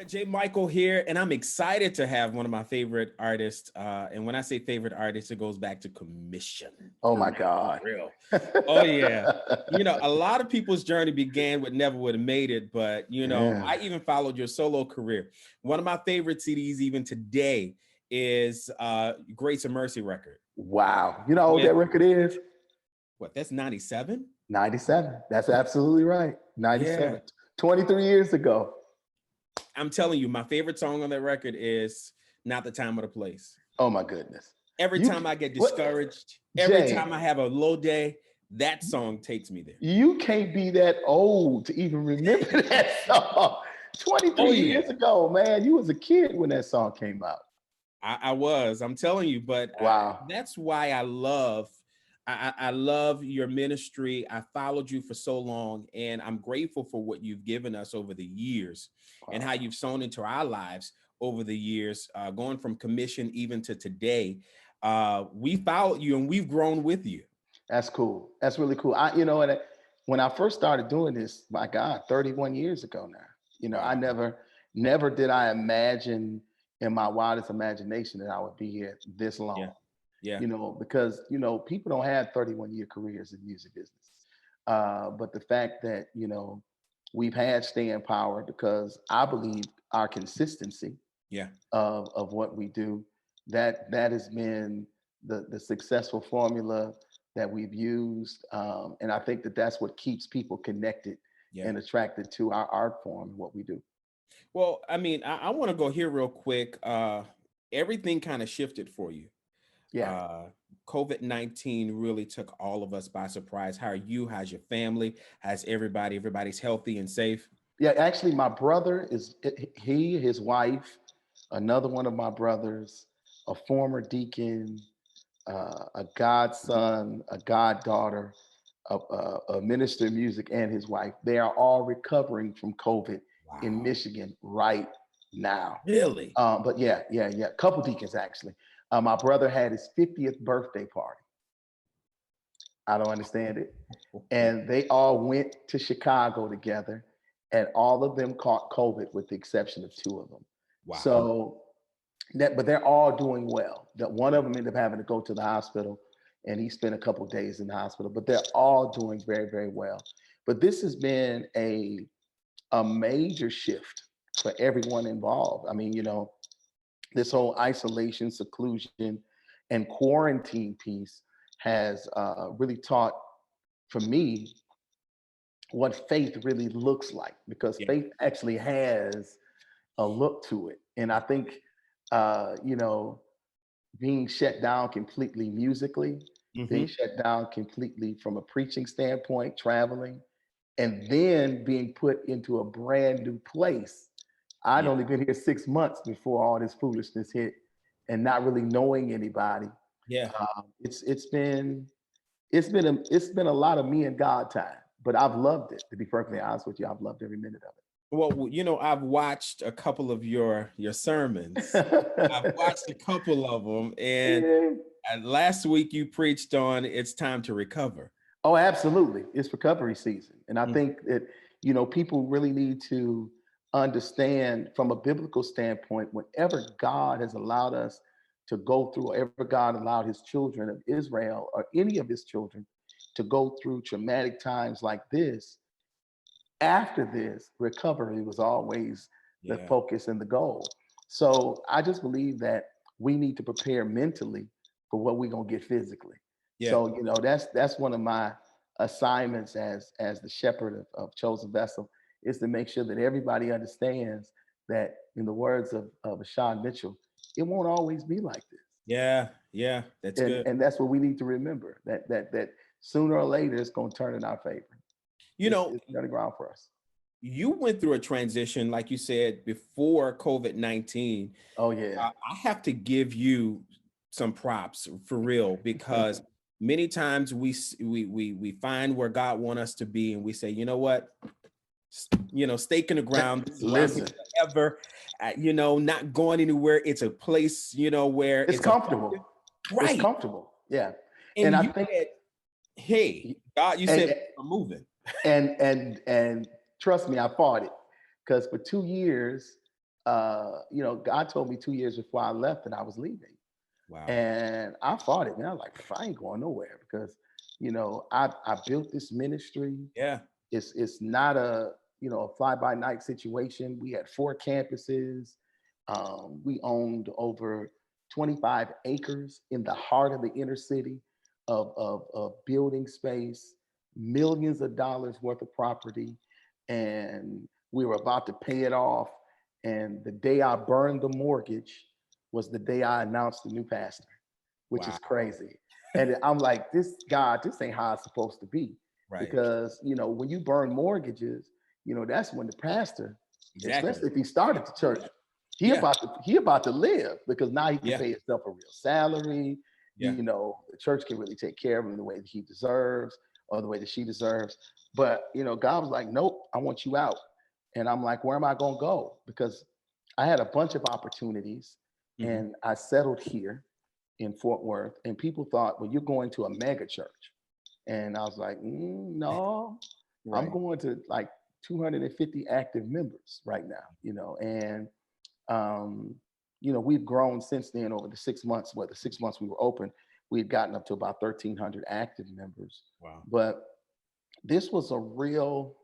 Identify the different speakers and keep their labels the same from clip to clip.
Speaker 1: Jay Michael here, and I'm excited to have one of my favorite artists. And when I say favorite artist, it goes back to Commission.
Speaker 2: Oh
Speaker 1: For
Speaker 2: my
Speaker 1: real,
Speaker 2: God.
Speaker 1: for real. Oh yeah. A lot of people's journey began with Never Would Have Made It, but
Speaker 2: Yeah.
Speaker 1: I even followed your solo career. One of my favorite CDs, even today, is Grace and Mercy record.
Speaker 2: Wow. You know how old
Speaker 1: With
Speaker 2: that record is?
Speaker 1: what? That's 97.
Speaker 2: 97. That's absolutely right.
Speaker 1: Yeah,
Speaker 2: 97. 23 years ago.
Speaker 1: I'm telling you, my favorite song on that record is Not the Time or the Place.
Speaker 2: Oh my goodness.
Speaker 1: Every
Speaker 2: You
Speaker 1: time I get
Speaker 2: what
Speaker 1: discouraged, every
Speaker 2: Jay,
Speaker 1: time I have a low day, that song takes me there.
Speaker 2: you can't be that old to even remember that song. 23
Speaker 1: Oh
Speaker 2: years
Speaker 1: yeah,
Speaker 2: ago, man. You was a kid when that song came out.
Speaker 1: I was. I'm telling you, but
Speaker 2: Wow.
Speaker 1: that's why I love your ministry. I followed you for so long, and I'm grateful for what you've given us over the years, and how
Speaker 2: Wow.
Speaker 1: you've sown into our lives over the years, going from commission even to today. We followed you, and we've grown with you.
Speaker 2: That's cool. That's really cool. And when I first started doing this, my God, 31 years ago now, I
Speaker 1: Wow.
Speaker 2: never did I imagine in my wildest imagination that I would be here this
Speaker 1: Yeah.
Speaker 2: long,
Speaker 1: Yeah.
Speaker 2: because, people don't have 31-year careers in music business. But the fact that, we've had staying power because I believe our consistency
Speaker 1: Yeah.
Speaker 2: of what we do, that has been the successful formula that we've used, and I think that that's what keeps people connected
Speaker 1: Yeah.
Speaker 2: and attracted to our art form and what we do.
Speaker 1: Well, I mean, I want to go here real quick. Everything kind of shifted for you.
Speaker 2: Yeah,
Speaker 1: Uh, COVID-19 really took all of us by surprise. How are you? How's your family? How's everybody? Everybody's healthy and safe?
Speaker 2: yeah. Actually, my brother his wife, another one of my brothers, a former deacon, a godson, a goddaughter, a minister of music, and his wife. They are all recovering from COVID in
Speaker 1: Wow.
Speaker 2: Michigan right now.
Speaker 1: Really?
Speaker 2: But yeah. Couple deacons actually. My brother had his 50th birthday party. I don't understand it. And they all went to Chicago together, and all of them caught COVID with the exception of two of them.
Speaker 1: Wow.
Speaker 2: So but they're all doing well. That one of them ended up having to go to the hospital, and he spent a couple of days in the hospital. But they're all doing very, very well. But this has been a major shift for everyone involved. I mean, this whole isolation, seclusion, and quarantine piece has really taught for me what faith really looks like, because
Speaker 1: Yeah.
Speaker 2: faith actually has a look to it. And I think, uh, you know, being shut down completely musically, being
Speaker 1: Hmm.
Speaker 2: shut down completely from a preaching standpoint, traveling, and then being put into a brand new place. I'd
Speaker 1: Yeah.
Speaker 2: only been here 6 months before all this foolishness hit, and not really knowing anybody.
Speaker 1: Yeah.
Speaker 2: It's been a lot of me and God time, but I've loved it. To be perfectly honest with you, I've loved every minute of
Speaker 1: Well, I've watched a couple of your sermons. I've
Speaker 2: it.
Speaker 1: watched a couple of them, and
Speaker 2: Yeah.
Speaker 1: last week you preached on it's time to recover.
Speaker 2: Oh, absolutely. It's recovery season. And I
Speaker 1: Mm.
Speaker 2: think that, people really need to understand from a biblical standpoint, whenever God has allowed us to go through, or ever God allowed his children of Israel or any of his children to go through traumatic times like this, after this, recovery was always the
Speaker 1: Yeah.
Speaker 2: focus and the goal. So I just believe that we need to prepare mentally for what we're gonna get physically.
Speaker 1: Yeah.
Speaker 2: So that's one of my assignments as the shepherd of chosen vessel, is to make sure that everybody understands that, in the words of Sean Mitchell, it won't always be like this.
Speaker 1: Yeah. Yeah. That's
Speaker 2: And
Speaker 1: good.
Speaker 2: and that's what we need to remember, that sooner or later it's gonna turn in our favor.
Speaker 1: You
Speaker 2: It's
Speaker 1: know,
Speaker 2: it's turning around for us.
Speaker 1: you went through a transition, like you said, before COVID-19.
Speaker 2: Oh yeah.
Speaker 1: I have to give you some props for real, because many times we find where God wants us to be, and we say, you know what, stake in the ground. This is where I'm here
Speaker 2: Listen,
Speaker 1: forever. Not going anywhere. It's a place, where
Speaker 2: it's
Speaker 1: it's a
Speaker 2: comfortable. It's
Speaker 1: right.
Speaker 2: comfortable. Yeah.
Speaker 1: And
Speaker 2: And I
Speaker 1: you
Speaker 2: think
Speaker 1: said, hey, God, you said
Speaker 2: and
Speaker 1: I'm moving.
Speaker 2: and trust me, I fought it, because for 2 years, you know, God told me 2 years before I left that I was leaving.
Speaker 1: Wow.
Speaker 2: And I fought it, man. I was like, I ain't going nowhere because, you know, I built this ministry.
Speaker 1: Yeah.
Speaker 2: It's not a, you know, a fly by night situation. We had 4 campuses. We owned over 25 acres in the heart of the inner city of building space, millions of dollars worth of property, and we were about to pay it off. And the day I burned the mortgage was the day I announced the new pastor, which is
Speaker 1: Wow.
Speaker 2: crazy. And I'm like, this ain't how it's supposed to be.
Speaker 1: Right.
Speaker 2: Because, you know, when you burn mortgages, you know, that's when the pastor,
Speaker 1: Exactly.
Speaker 2: especially if he started the church, he
Speaker 1: Yeah.
Speaker 2: about to live, because now he can
Speaker 1: Yeah.
Speaker 2: pay himself a real salary.
Speaker 1: Yeah.
Speaker 2: You know, the church can really take care of him the way that he deserves or the way that she deserves. But, you know, God was like, nope, I want you out. And I'm like, where am I going to go? Because I had a bunch of opportunities
Speaker 1: Mhm.
Speaker 2: and I settled here in Fort Worth. And people thought, well, you're going to a mega church. And I was like, no, I'm
Speaker 1: Right.
Speaker 2: going to like 250 active members right now, you know. And um, you know, we've grown since then over the 6 months. Well, the 6 months we were open, we had gotten up to about 1,300 active members.
Speaker 1: Wow.
Speaker 2: But this was a real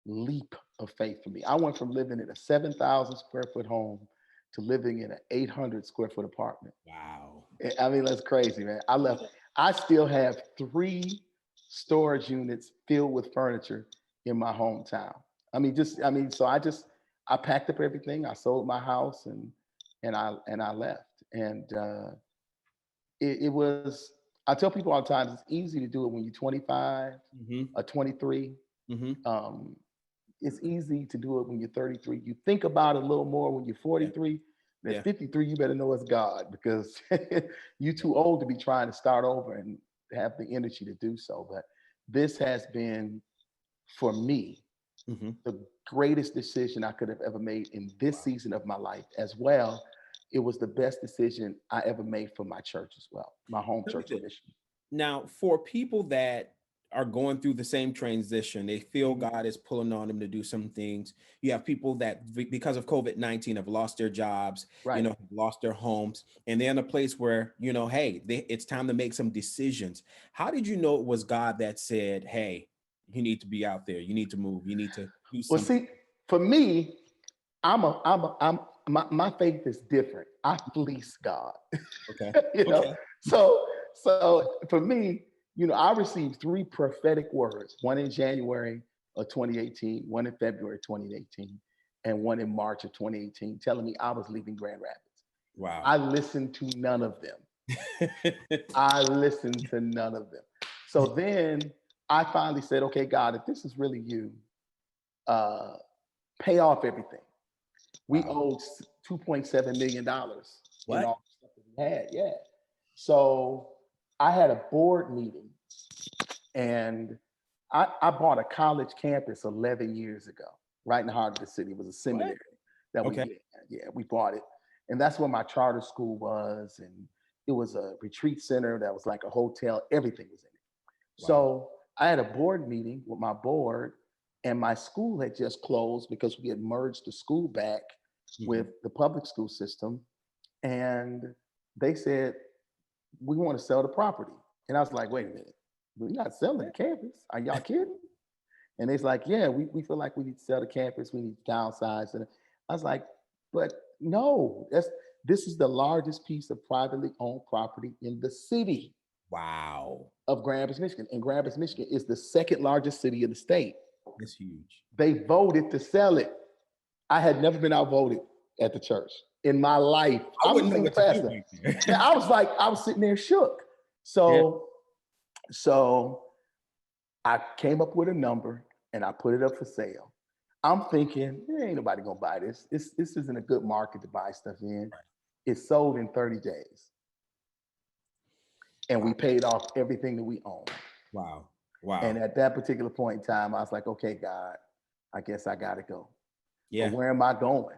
Speaker 2: leap of faith for me. I went from living in a 7,000 square foot home to living in an 800 square foot apartment.
Speaker 1: Wow.
Speaker 2: I mean, that's crazy, man. I left. I still have 3 storage units filled with furniture in my hometown. So I packed up everything. I sold my house and I left. And it was. I tell people all the time, it's easy to do it when you're 25
Speaker 1: Mhm.
Speaker 2: or 23.
Speaker 1: Mhm.
Speaker 2: Um, it's easy to do it when you're 33. You think about it a little more when you're
Speaker 1: Yeah.
Speaker 2: 43. And
Speaker 1: Yeah.
Speaker 2: at 53, you better know it's God, because you're too old to be trying to start over and have the energy to do so. But this has been, for me,
Speaker 1: Mhm.
Speaker 2: the greatest decision I could have ever made in this season of my life as well. It was the best decision I ever made for my church as well, my home
Speaker 1: Tell me
Speaker 2: church in
Speaker 1: this.
Speaker 2: Michigan.
Speaker 1: Now, for people that are going through the same transition, they feel
Speaker 2: Mhm.
Speaker 1: God is pulling on them to do some things. You have people that, because of COVID-19, have lost their jobs,
Speaker 2: Right.
Speaker 1: have lost their homes, and they're in a place where, hey, it's time to make some decisions. How did you know it was God that said, hey, you need to be out there, you need to move, you need to do
Speaker 2: Well,
Speaker 1: something?
Speaker 2: see, for me, my faith is different. I fleece God.
Speaker 1: Okay.
Speaker 2: you know,
Speaker 1: Okay.
Speaker 2: so for me, you know, I received 3 prophetic words: one in January of 2018, one in February 2018, and one in March of 2018, telling me I was leaving Grand Rapids.
Speaker 1: Wow.
Speaker 2: I listened to none of them. I listened to none of them. So then I finally said, okay, God, if this is really you, uh, pay off everything. We
Speaker 1: Wow.
Speaker 2: owed $2.7 million in
Speaker 1: What?
Speaker 2: all the stuff that we had. Yeah. So I had a board meeting, and I bought a college campus 11 years ago, right in the heart of the city. It was a
Speaker 1: What?
Speaker 2: seminary that we
Speaker 1: Okay.
Speaker 2: did. Yeah, we bought it. And that's where my charter school was. And it was a retreat center that was like a hotel. Everything was in it.
Speaker 1: Wow.
Speaker 2: So I had a board meeting with my board, and my school had just closed because we had merged the school back
Speaker 1: Mhm.
Speaker 2: with the public school system. And they said, we want to sell the property. And I was like, wait a minute, we're not selling the campus. Are y'all kidding? And it's like, yeah, we feel like we need to sell the campus, we need to downsize. And I was like, but no, this is the largest piece of privately owned property in the city
Speaker 1: Wow.
Speaker 2: of Grand Rapids, Michigan. And Grand Rapids, Michigan is the second largest city in the state.
Speaker 1: That's huge.
Speaker 2: They voted to sell it. I had never been outvoted at the church in my life.
Speaker 1: I
Speaker 2: I'm a
Speaker 1: wouldn't know
Speaker 2: senior
Speaker 1: what to do
Speaker 2: pastor.
Speaker 1: right
Speaker 2: Man,
Speaker 1: there.
Speaker 2: I was sitting there shook.
Speaker 1: Yeah.
Speaker 2: So I came up with a number and I put it up for sale. I'm thinking, ain't nobody gonna buy this. This isn't a good market to buy stuff in.
Speaker 1: Right.
Speaker 2: It sold in 30 days. And we
Speaker 1: Wow.
Speaker 2: paid off everything that we own.
Speaker 1: Wow. Wow.
Speaker 2: And at that particular point in time, I was like, okay, God, I guess I gotta go. But
Speaker 1: Yeah.
Speaker 2: where am I going?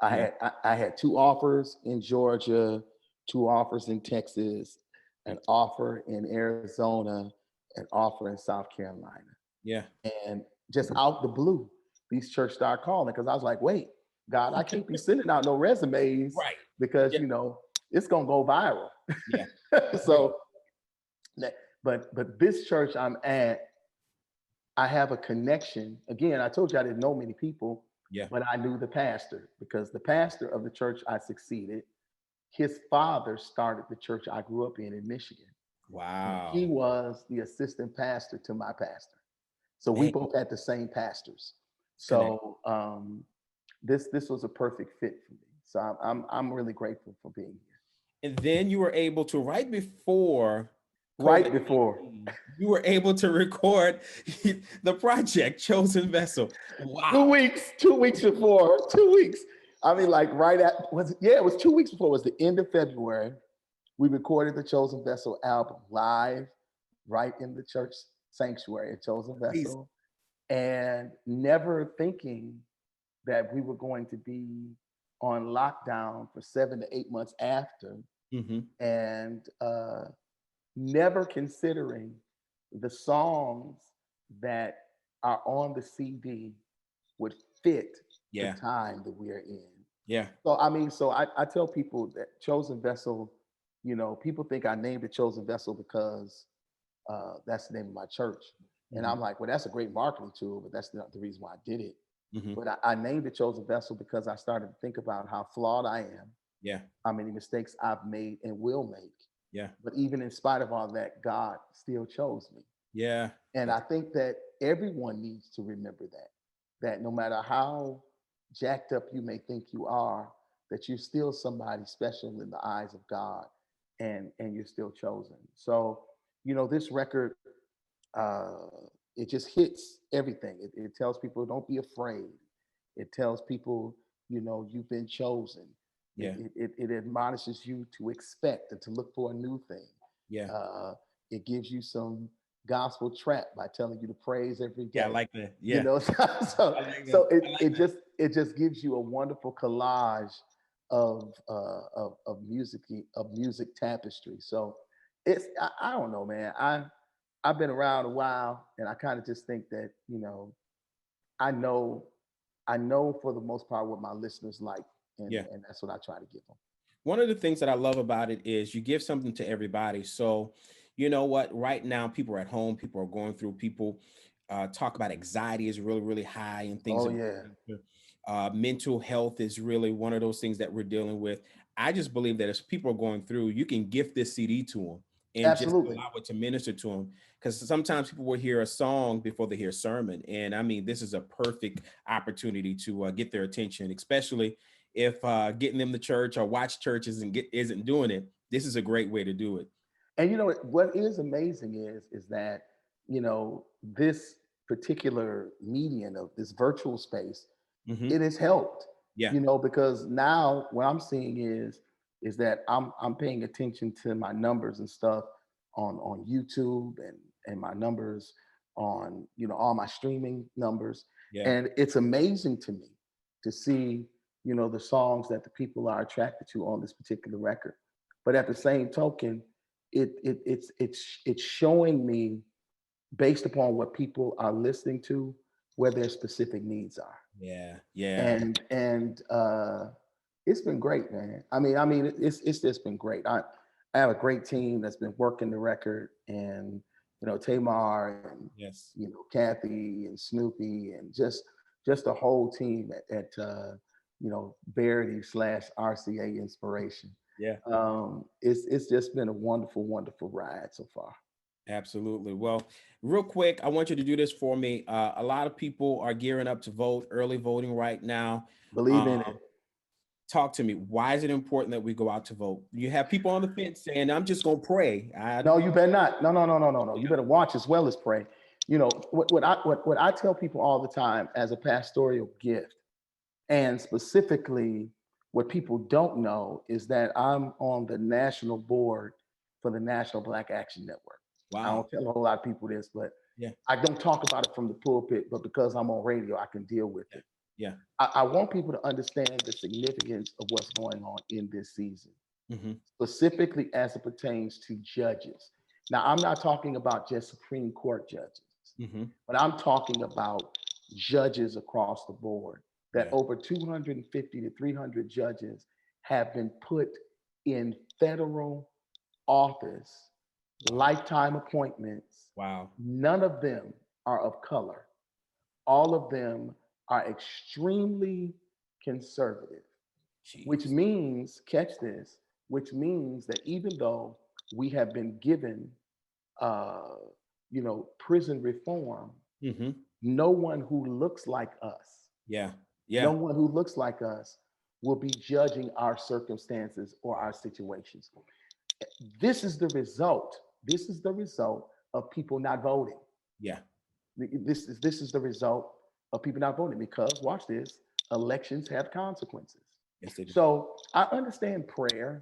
Speaker 1: Yeah.
Speaker 2: I had 2 offers in Georgia, 2 offers in Texas, an offer in Arizona, an offer in South Carolina.
Speaker 1: Yeah.
Speaker 2: And just out the blue, these churches started calling because I was like, wait, God, I can't be sending out no resumes
Speaker 1: Right.
Speaker 2: because
Speaker 1: Yeah.
Speaker 2: it's gonna go viral.
Speaker 1: Yeah.
Speaker 2: So, but this church I'm at, I have a connection. Again, I told you I didn't know many people,
Speaker 1: Yeah.
Speaker 2: but I knew the pastor because the pastor of the church I succeeded, his father started the church I grew up in Michigan. And he
Speaker 1: Wow.
Speaker 2: was the assistant pastor to my pastor. So we
Speaker 1: Man,
Speaker 2: both had the same pastors.
Speaker 1: connect.
Speaker 2: So this was a perfect fit for me. So I'm really grateful for being here.
Speaker 1: And then you were able to, right before
Speaker 2: Right before
Speaker 1: COVID-19, you were able to record the project Chosen Vessel.
Speaker 2: two
Speaker 1: Wow.
Speaker 2: weeks, 2 weeks before, 2 weeks. I mean, like right at it was 2 weeks before. It was the end of February. We recorded the Chosen Vessel album live, right in the church sanctuary at Chosen
Speaker 1: Please.
Speaker 2: Vessel, and never thinking that we were going to be on lockdown for 7 to 8 months after,
Speaker 1: Hmm.
Speaker 2: and never considering the songs that are on the CD would fit the
Speaker 1: Yeah.
Speaker 2: time that we are in.
Speaker 1: Yeah.
Speaker 2: So I mean, so I tell people that Chosen Vessel, people think I named it Chosen Vessel because that's the name of my church. And
Speaker 1: Hmm.
Speaker 2: I'm like, well, that's a great marketing tool, but that's not the reason why I did it.
Speaker 1: Hmm.
Speaker 2: But I named it Chosen Vessel because I started to think about how flawed I am,
Speaker 1: Yeah.
Speaker 2: how many mistakes I've made and will make.
Speaker 1: Yeah.
Speaker 2: But even in spite of all that, God still chose me.
Speaker 1: Yeah.
Speaker 2: And I
Speaker 1: That's
Speaker 2: think that everyone needs to remember that no matter how jacked up you may think you are, that you're still somebody special in the eyes of God, and you're still chosen. So, this record, uh, it just hits everything. It tells people don't be afraid. It tells people, you've been chosen. It,
Speaker 1: yeah.
Speaker 2: it, it, it admonishes you to expect and to look for a new thing.
Speaker 1: Yeah.
Speaker 2: Uh, it gives you some gospel trap by telling you to praise every
Speaker 1: Yeah. I
Speaker 2: day.
Speaker 1: like that.
Speaker 2: You
Speaker 1: Yeah.
Speaker 2: know, so
Speaker 1: I like that.
Speaker 2: so it
Speaker 1: I like
Speaker 2: it
Speaker 1: that.
Speaker 2: just it just gives you a wonderful collage of music tapestry. So I don't know, man. I've been around a while, and I kind of just think that I know I know for the most part what my listeners like, and
Speaker 1: Yeah.
Speaker 2: and that's what I try to give them.
Speaker 1: One of the things that I love about it is you give something to everybody. So, you know what? Right now, people are at home, people are going through, people talk about anxiety is really, really high and things
Speaker 2: Oh
Speaker 1: of
Speaker 2: yeah,
Speaker 1: that nature. Mental health is really one of those things that we're dealing with. I just believe that if people are going through, you can gift this CD to them and just
Speaker 2: absolutely.
Speaker 1: allow it to minister to them. Because sometimes people will hear a song before they hear a sermon. And I mean, this is a perfect opportunity to get their attention, especially if getting them to church or watch churches and isn't doing it. This is a great way to do it.
Speaker 2: And what is amazing is that this particular medium of this virtual space,
Speaker 1: Hmm.
Speaker 2: it has helped.
Speaker 1: Yeah.
Speaker 2: Because now what I'm seeing is that I'm paying attention to my numbers and stuff on YouTube, and my numbers on all my streaming numbers,
Speaker 1: Yeah.
Speaker 2: and it's amazing to me to see the songs that the people are attracted to on this particular record. But at the same token, it's showing me, based upon what people are listening to, where their specific needs are.
Speaker 1: Yeah. Yeah.
Speaker 2: And it's been great, man. I mean, it's just been great. I have a great team that's been working the record, and Tamar, and
Speaker 1: Yes.
Speaker 2: Kathy and Snoopy, and just the whole team at Verity / RCA Inspiration.
Speaker 1: Yeah.
Speaker 2: It's just been a wonderful, wonderful ride so far.
Speaker 1: Absolutely. Well, real quick, I want you to do this for me. A lot of people are gearing up to vote, early voting right now.
Speaker 2: Believe in it.
Speaker 1: Talk to me. Why is it important that we go out to vote? You have people on the fence saying, "I'm just going to pray."
Speaker 2: No, you better not. No, no, no, no, no, no. You better watch as well as pray. What I tell people all the time as a pastoral gift, and specifically what people don't know, is that I'm on the national board for the National Black Action Network. I
Speaker 1: Wow.
Speaker 2: don't tell a whole lot of people this, but
Speaker 1: Yeah.
Speaker 2: I don't talk about it from the pulpit, but because I'm on radio, I can deal with
Speaker 1: Yeah.
Speaker 2: it.
Speaker 1: Yeah.
Speaker 2: I want people to understand the significance of what's going on in this season,
Speaker 1: Hmm.
Speaker 2: specifically as it pertains to judges. Now, I'm not talking about just Supreme Court judges,
Speaker 1: Hmm.
Speaker 2: but I'm talking about judges across the board. that over 250 to 300 judges have been put in federal office, lifetime appointments.
Speaker 1: Wow.
Speaker 2: None of them are of color. All of them are extremely conservative, which
Speaker 1: Jeez.
Speaker 2: means, catch this, which means that even though we have been given, uh, prison reform,
Speaker 1: Mm-hmm.
Speaker 2: no one who looks like us,
Speaker 1: Yeah.
Speaker 2: no
Speaker 1: Yeah.
Speaker 2: one who looks like us will be judging our circumstances or our situations. This is the result. This is the result of people not voting.
Speaker 1: Yeah.
Speaker 2: This is the result of people not voting because, watch this, elections have consequences.
Speaker 1: Yes, they do.
Speaker 2: So I understand prayer.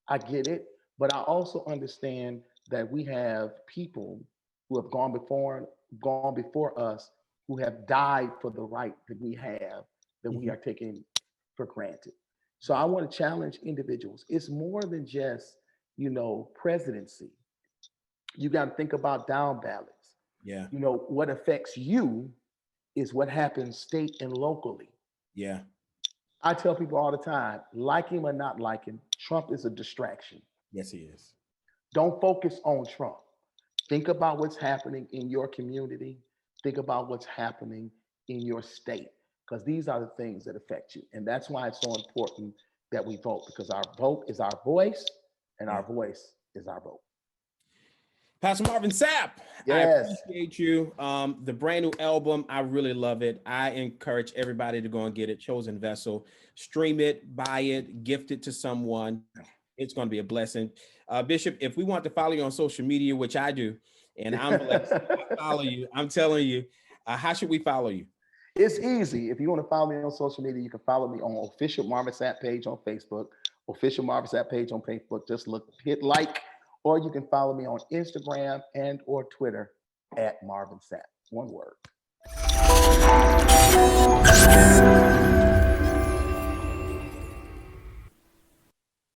Speaker 2: I get it, but I also understand that we have people who have gone before us, who have died for the right that we have, that we
Speaker 1: Mhm.
Speaker 2: are taking for granted. So I want to challenge individuals. It's more than just, presidency. You got to think about down ballots.
Speaker 1: Yeah.
Speaker 2: What affects you is what happens state and locally.
Speaker 1: Yeah.
Speaker 2: I tell people all the time, like him or not like him, Trump is a distraction.
Speaker 1: Yes, he is.
Speaker 2: Don't focus on Trump. Think about what's happening in your community. Think about what's happening in your state, because these are the things that affect you. And that's why it's so important that we vote, because our vote is our voice and
Speaker 1: Yeah.
Speaker 2: our voice is our vote.
Speaker 1: Pastor Marvin Sapp, I
Speaker 2: Yes.
Speaker 1: appreciate you. The brand new album, I really love it. I encourage everybody to go and get it. Chosen Vessel. Stream it, buy it, gift it to someone. It's going to be a blessing. Bishop, if we want to follow you on social media, which I do, and I'm blessed, I follow you. I'm telling you, how should we follow you?
Speaker 2: It's easy. If you want to follow me on social media, you can follow me on official Marvin Sapp page on Facebook, official Marvin Sapp page on Facebook. Just hit like, or you can follow me on Instagram and or Twitter at Marvin Sapp. One word.